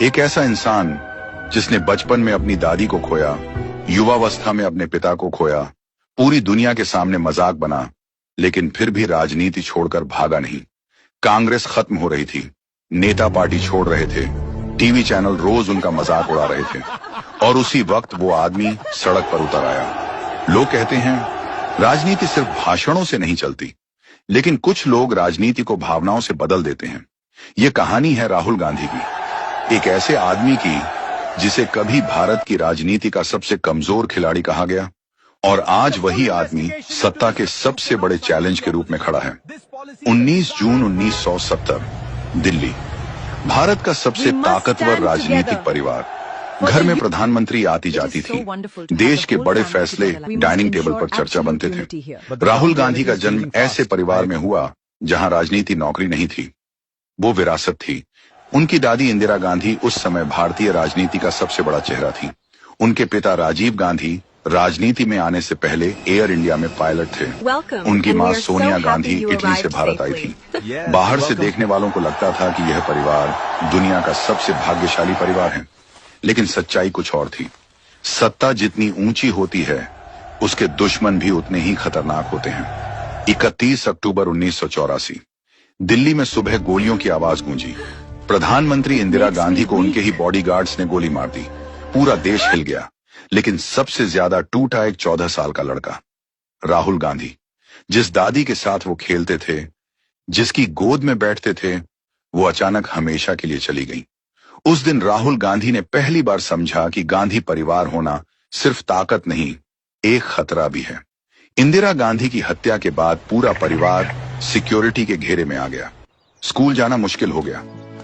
एक ऐसा इंसान जिसने बचपन में अपनी दादी को खोया, युवावस्था में अपने पिता को खोया, पूरी दुनिया के सामने मजाक बना, लेकिन फिर भी राजनीति छोड़कर भागा नहीं। कांग्रेस खत्म हो रही थी, नेता पार्टी छोड़ रहे थे, टीवी चैनल रोज उनका मजाक उड़ा रहे थे, और उसी वक्त वो आदमी सड़क पर उतर आया। लोग कहते हैं राजनीति सिर्फ भाषणों से नहीं चलती, लेकिन कुछ लोग राजनीति को भावनाओं से बदल देते हैं। ये कहानी है राहुल गांधी की, एक ऐसे आदमी की जिसे कभी भारत की राजनीति का सबसे कमजोर खिलाड़ी कहा गया, और आज वही आदमी सत्ता के सबसे बड़े चैलेंज के रूप में खड़ा है। 19 जून 1970, दिल्ली, भारत का सबसे ताकतवर राजनीतिक परिवार। घर में प्रधानमंत्री आती जाती थी, देश के बड़े फैसले डाइनिंग टेबल पर चर्चा बनते थे। राहुल गांधी का जन्म ऐसे परिवार में हुआ जहां राजनीति नौकरी नहीं थी, वो विरासत थी। उनकी दादी इंदिरा गांधी उस समय भारतीय राजनीति का सबसे बड़ा चेहरा थी। उनके पिता राजीव गांधी राजनीति में आने से पहले एयर इंडिया में पायलट थे। उनकी मां सोनिया गांधी इटली से भारत आई थी। बाहर से देखने वालों को लगता था कि यह परिवार दुनिया का सबसे भाग्यशाली परिवार है, लेकिन सच्चाई कुछ और थी। सत्ता जितनी ऊंची होती है, उसके दुश्मन भी उतने ही खतरनाक होते हैं। 31 अक्टूबर 1984, दिल्ली में सुबह गोलियों की आवाज गूंजी। प्रधानमंत्री इंदिरा गांधी को उनके ही बॉडीगार्ड्स ने गोली मार दी। पूरा देश हिल गया, लेकिन सबसे ज्यादा टूटा एक 14 साल का लड़का, राहुल गांधी। जिस दादी के साथ वो खेलते थे, जिसकी गोद में बैठते थे, वो अचानक हमेशा के लिए चली गई। उस दिन राहुल गांधी ने पहली बार समझा कि गांधी परिवार होना सिर्फ ताकत नहीं, एक खतरा भी है। इंदिरा गांधी की हत्या के बाद पूरा परिवार सिक्योरिटी के घेरे में आ गया। स्कूल जाना मुश्किल हो गया,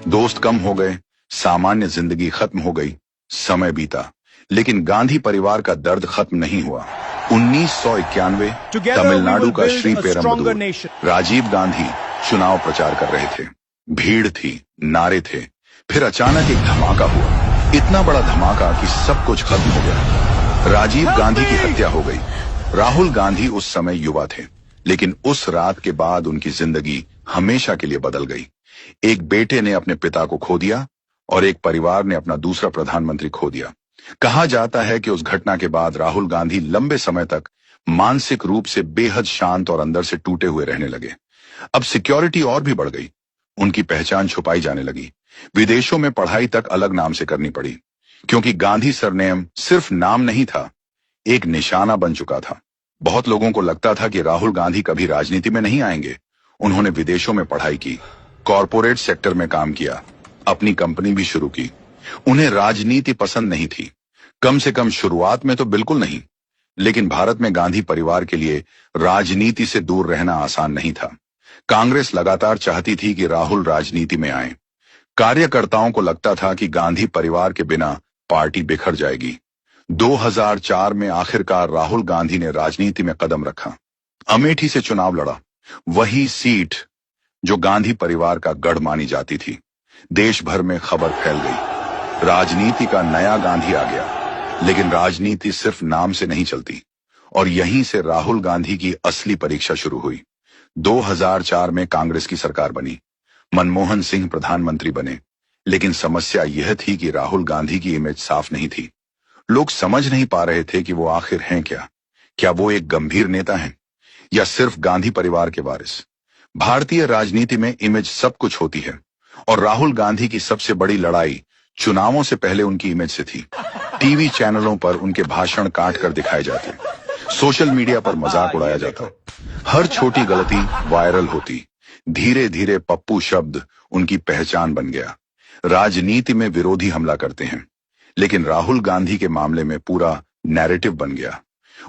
दोस्त कम हो गए, सामान्य जिंदगी खत्म हो गई। समय बीता, लेकिन गांधी परिवार का दर्द खत्म नहीं हुआ। 1991, तमिलनाडु का श्री पेरम्बदूर, राजीव गांधी चुनाव प्रचार कर रहे थे। भीड़ थी, नारे थे। फिर अचानक एक धमाका हुआ, इतना बड़ा धमाका कि सब कुछ खत्म हो गया। राजीव गांधी की हत्या हो गई। राहुल गांधी उस समय युवा थे, लेकिन उस रात के बाद उनकी जिंदगी हमेशा के लिए बदल गई। एक बेटे ने अपने पिता को खो दिया और एक परिवार ने अपना दूसरा प्रधानमंत्री खो दिया। कहा जाता है कि उस घटना के बाद राहुल गांधी लंबे समय तक मानसिक रूप से बेहद शांत और अंदर से टूटे हुए रहने लगे। अब सिक्योरिटी और भी बढ़ गई, उनकी पहचान छुपाई जाने लगी। विदेशों में पढ़ाई तक अलग नाम से करनी पड़ी, क्योंकि गांधी सरनेम सिर्फ नाम नहीं था, एक निशाना बन चुका था। बहुत लोगों को लगता था कि राहुल गांधी कभी राजनीति में नहीं आएंगे। उन्होंने विदेशों में पढ़ाई की, कॉरपोरेट सेक्टर में काम किया, अपनी कंपनी भी शुरू की। उन्हें राजनीति पसंद नहीं थी, कम से कम शुरुआत में तो बिल्कुल नहीं। लेकिन भारत में गांधी परिवार के लिए राजनीति से दूर रहना आसान नहीं था। कांग्रेस लगातार चाहती थी कि राहुल राजनीति में आए। कार्यकर्ताओं को लगता था कि गांधी परिवार के बिना पार्टी बिखर जाएगी। 2004 में आखिरकार राहुल गांधी ने राजनीति में कदम रखा। अमेठी से चुनाव लड़ा, वही सीट जो गांधी परिवार का गढ़ मानी जाती थी। देश भर में खबर फैल गई, राजनीति का नया गांधी आ गया। लेकिन राजनीति सिर्फ नाम से नहीं चलती, और यहीं से राहुल गांधी की असली परीक्षा शुरू हुई। 2004 में कांग्रेस की सरकार बनी, मनमोहन सिंह प्रधानमंत्री बने, लेकिन समस्या यह थी कि राहुल गांधी की इमेज साफ नहीं थी। लोग समझ नहीं पा रहे थे कि वो आखिर हैं क्या। क्या वो एक गंभीर नेता हैं, या सिर्फ गांधी परिवार के वारिस? भारतीय राजनीति में इमेज सब कुछ होती है, और राहुल गांधी की सबसे बड़ी लड़ाई चुनावों से पहले उनकी इमेज से थी। टीवी चैनलों पर उनके भाषण काट कर दिखाए जाते, सोशल मीडिया पर मजाक उड़ाया जाता, हर छोटी गलती वायरल होती। धीरे धीरे पप्पू शब्द उनकी पहचान बन गया। राजनीति में विरोधी हमला करते हैं, लेकिन राहुल गांधी के मामले में पूरा नैरेटिव बन गया।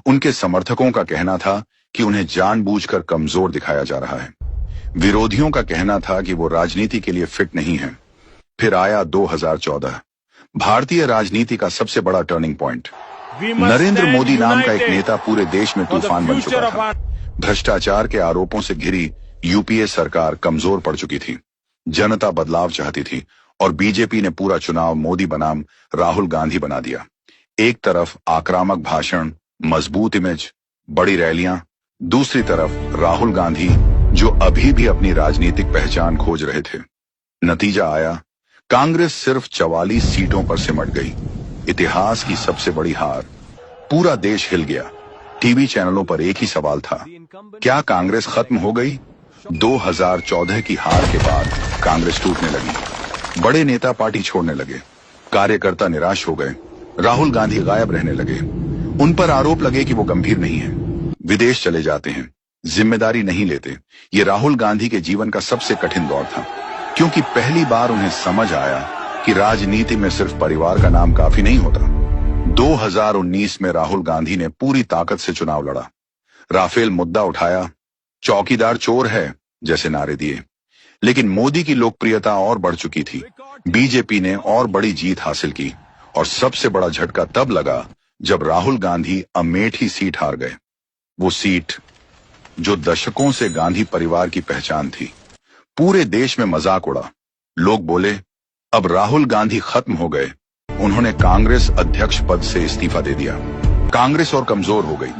उनके समर्थकों का कहना था कि उन्हें जानबूझकर कमजोर दिखाया जा रहा है। विरोधियों का कहना था कि वो राजनीति के लिए फिट नहीं है। फिर आया 2014, भारतीय राजनीति का सबसे बड़ा टर्निंग पॉइंट। नरेंद्र मोदी नाम का एक नेता पूरे देश में तूफान बन चुका था। भ्रष्टाचार के आरोपों से घिरी यूपीए सरकार कमजोर पड़ चुकी थी। जनता बदलाव चाहती थी, और बीजेपी ने पूरा चुनाव मोदी बनाम राहुल गांधी बना दिया। एक तरफ आक्रामक भाषण, मजबूत इमेज, बड़ी रैलियां, दूसरी तरफ राहुल गांधी जो अभी भी अपनी राजनीतिक पहचान खोज रहे थे। नतीजा आया, कांग्रेस सिर्फ 44 सीटों पर सिमट गई। इतिहास की सबसे बड़ी हार। पूरा देश हिल गया। टीवी चैनलों पर एक ही सवाल था, क्या कांग्रेस खत्म हो गई? 2014 की हार के बाद कांग्रेस टूटने लगी। बड़े नेता पार्टी छोड़ने लगे, कार्यकर्ता निराश हो गए, राहुल गांधी गायब रहने लगे। उन पर आरोप लगे कि वो गंभीर नहीं है, विदेश चले जाते हैं, जिम्मेदारी नहीं लेते। ये राहुल गांधी के जीवन का सबसे कठिन दौर था, क्योंकि पहली बार उन्हें समझ आया कि राजनीति में सिर्फ परिवार का नाम काफी नहीं होता। 2019 में राहुल गांधी ने पूरी ताकत से चुनाव लड़ा, राफेल मुद्दा उठाया, चौकीदार चोर है जैसे नारे दिए। लेकिन मोदी की लोकप्रियता और बढ़ चुकी थी, बीजेपी ने और बड़ी जीत हासिल की, और सबसे बड़ा झटका तब लगा जब राहुल गांधी अमेठी सीट हार गए। वो सीट जो दशकों से गांधी परिवार की पहचान थी। पूरे देश में मजाक उड़ा। लोग बोले, अब राहुल गांधी खत्म हो गए। उन्होंने कांग्रेस अध्यक्ष पद से इस्तीफा दे दिया। कांग्रेस और कमजोर हो गई।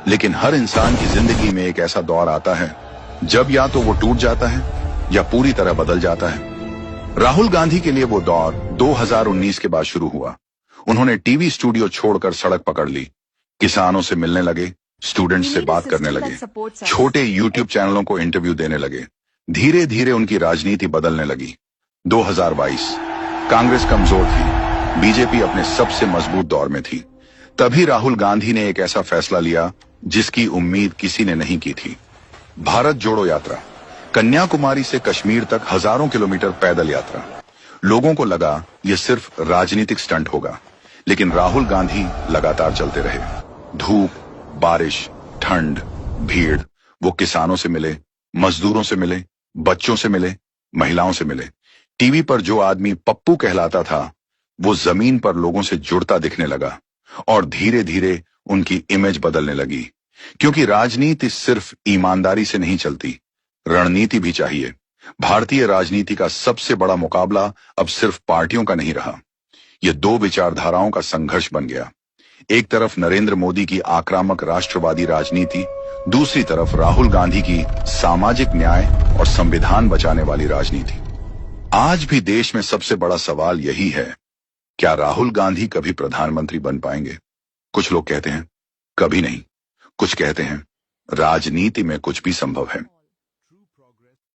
लेकिन हर इंसान की जिंदगी में एक ऐसा दौर आता है जब या तो वो टूट जाता है या पूरी तरह बदल जाता है। राहुल गांधी के लिए वो दौर 2019 के बाद शुरू हुआ। उन्होंने टीवी स्टूडियो छोड़कर सड़क पकड़ ली, किसानों से मिलने लगे, स्टूडेंट्स से बात करने लगे, छोटे यूट्यूब चैनलों को इंटरव्यू देने लगे। धीरे धीरे उनकी राजनीति बदलने लगी। 2022 कांग्रेस कमजोर थी, बीजेपी अपने सबसे मजबूत दौर में थी। तभी राहुल गांधी ने एक ऐसा फैसला लिया जिसकी उम्मीद किसी ने नहीं की थी। भारत जोड़ो यात्रा। कन्याकुमारी से कश्मीर तक हजारों किलोमीटर पैदल यात्रा। लोगों को लगा यह सिर्फ राजनीतिक स्टंट होगा, लेकिन राहुल गांधी लगातार चलते रहे। धूप, बारिश, ठंड, भीड़। वो किसानों से मिले, मजदूरों से मिले, बच्चों से मिले, महिलाओं से मिले। टीवी पर जो आदमी पप्पू कहलाता था, वो जमीन पर लोगों से जुड़ता दिखने लगा, और धीरे धीरे उनकी इमेज बदलने लगी। क्योंकि राजनीति सिर्फ ईमानदारी से नहीं चलती, रणनीति भी चाहिए। भारतीय राजनीति का सबसे बड़ा मुकाबला अब सिर्फ पार्टियों का नहीं रहा, यह दो विचारधाराओं का संघर्ष बन गया। एक तरफ नरेंद्र मोदी की आक्रामक राष्ट्रवादी राजनीति, दूसरी तरफ राहुल गांधी की सामाजिक न्याय और संविधान बचाने वाली राजनीति। आज भी देश में सबसे बड़ा सवाल यही है, क्या राहुल गांधी कभी प्रधानमंत्री बन पाएंगे? कुछ लोग कहते हैं कभी नहीं, कुछ कहते हैं राजनीति में कुछ भी संभव है।